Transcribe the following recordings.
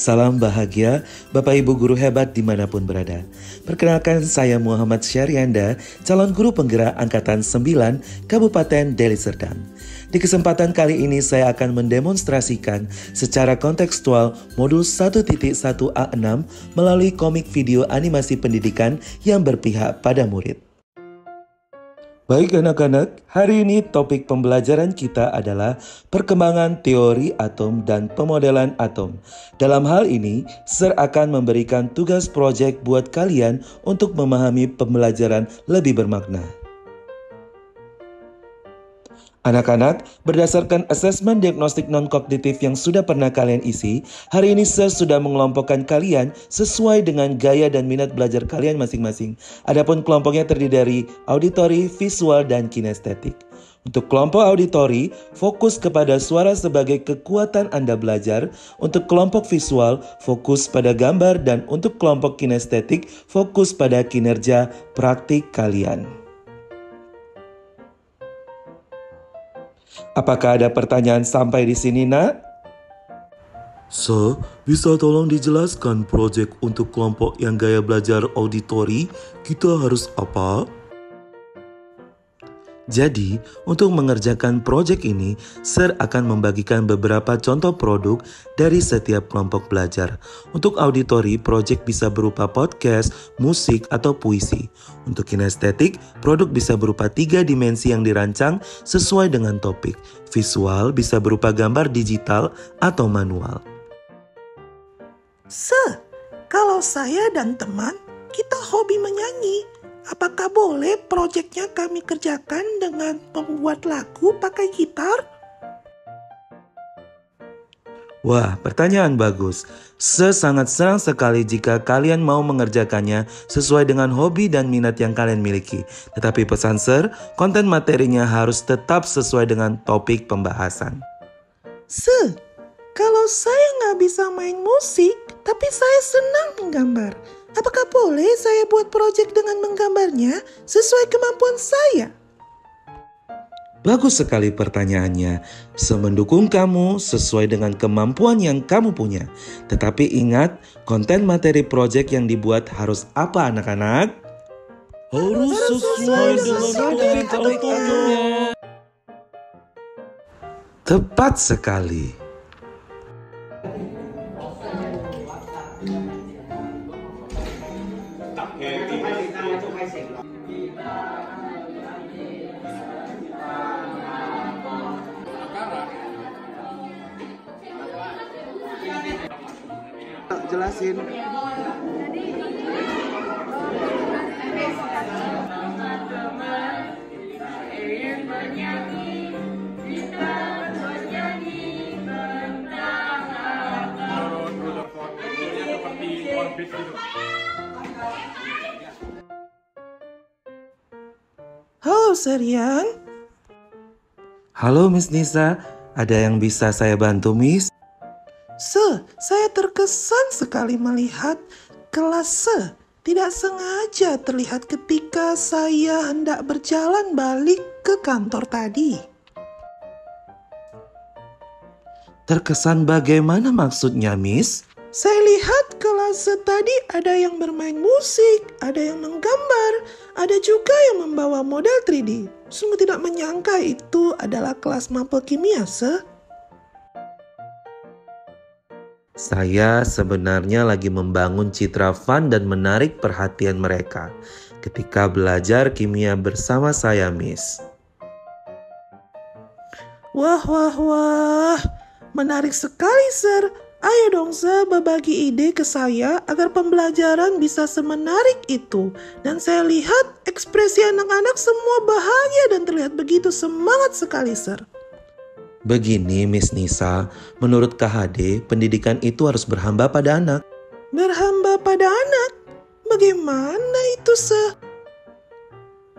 Salam bahagia, Bapak Ibu guru hebat dimanapun berada. Perkenalkan saya Muhammad Syarianda, calon guru penggerak Angkatan 9 Kabupaten Deli Serdang. Di kesempatan kali ini saya akan mendemonstrasikan secara kontekstual modul 1.1A6 melalui komik video animasi pendidikan yang berpihak pada murid. Baik anak-anak, hari ini topik pembelajaran kita adalah perkembangan teori atom dan pemodelan atom. Dalam hal ini, Sir akan memberikan tugas proyek buat kalian untuk memahami pembelajaran lebih bermakna. Anak-anak, berdasarkan asesmen diagnostik non-kognitif yang sudah pernah kalian isi, hari ini Sir sudah mengelompokkan kalian sesuai dengan gaya dan minat belajar kalian masing-masing. Adapun kelompoknya terdiri dari auditori, visual, dan kinestetik. Untuk kelompok auditori, fokus kepada suara sebagai kekuatan Anda belajar. Untuk kelompok visual, fokus pada gambar. Dan untuk kelompok kinestetik, fokus pada kinerja praktik kalian. Apakah ada pertanyaan sampai di sini, nak? Bisa tolong dijelaskan proyek untuk kelompok yang gaya belajar auditori, kita harus apa? Jadi, untuk mengerjakan proyek ini, Sir akan membagikan beberapa contoh produk dari setiap kelompok belajar. Untuk auditori, proyek bisa berupa podcast, musik, atau puisi. Untuk kinestetik, produk bisa berupa 3 dimensi yang dirancang sesuai dengan topik. Visual bisa berupa gambar digital atau manual. Sir, kalau saya dan teman, kita hobi menyanyi. Apakah boleh proyeknya kami kerjakan dengan membuat lagu pakai gitar? Wah, pertanyaan bagus. Sangat senang sekali jika kalian mau mengerjakannya sesuai dengan hobi dan minat yang kalian miliki. Tetapi pesan Sir, konten materinya harus tetap sesuai dengan topik pembahasan. Sir, kalau saya nggak bisa main musik, tapi saya senang menggambar. Apakah boleh saya buat proyek dengan menggambarnya sesuai kemampuan saya? Bagus sekali pertanyaannya. Mendukung kamu sesuai dengan kemampuan yang kamu punya. Tetapi ingat, konten materi proyek yang dibuat harus apa anak-anak? Harus sesuai dengan kebutuhannya. Tepat sekali. Jelasin. Halo Serian. Halo Miss Nisa, ada yang bisa saya bantu Miss? Sir, saya terkesan sekali melihat kelas Sir tidak sengaja terlihat ketika saya hendak berjalan balik ke kantor tadi. Terkesan bagaimana maksudnya, Miss? Saya lihat kelas tadi ada yang bermain musik, ada yang menggambar, ada juga yang membawa model 3D. Sungguh tidak menyangka itu adalah kelas mapel kimia, Sir. Saya sebenarnya lagi membangun citra fun dan menarik perhatian mereka ketika belajar kimia bersama saya, Miss. Wah, menarik sekali, Sir. Ayo dong, Sir, berbagi ide ke saya agar pembelajaran bisa semenarik itu. Dan saya lihat ekspresi anak-anak semua bahagia dan terlihat begitu semangat sekali, Sir. Begini, Miss Nisa, menurut KHD, pendidikan itu harus berhamba pada anak. Berhamba pada anak? Bagaimana itu, Sir?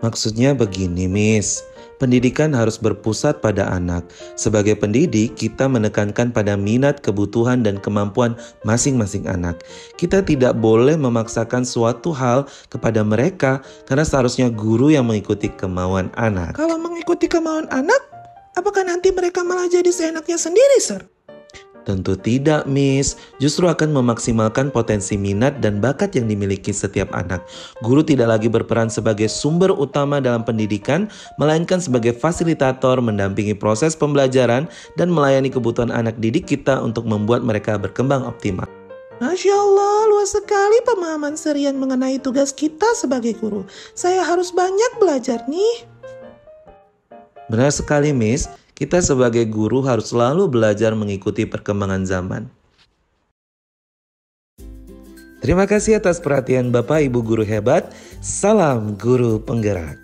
Maksudnya begini, Miss. Pendidikan harus berpusat pada anak. Sebagai pendidik, kita menekankan pada minat, kebutuhan, dan kemampuan masing-masing anak. Kita tidak boleh memaksakan suatu hal kepada mereka karena seharusnya guru yang mengikuti kemauan anak. Kalau mengikuti kemauan anak, apakah nanti mereka malah jadi seenaknya sendiri, Sir? Tentu tidak, Miss. Justru akan memaksimalkan potensi minat dan bakat yang dimiliki setiap anak. Guru tidak lagi berperan sebagai sumber utama dalam pendidikan, melainkan sebagai fasilitator mendampingi proses pembelajaran dan melayani kebutuhan anak didik kita untuk membuat mereka berkembang optimal. Masya Allah, luas sekali pemahaman Serian mengenai tugas kita sebagai guru. Saya harus banyak belajar nih. Benar sekali, Miss. Kita sebagai guru harus selalu belajar mengikuti perkembangan zaman. Terima kasih atas perhatian Bapak Ibu guru hebat. Salam guru penggerak.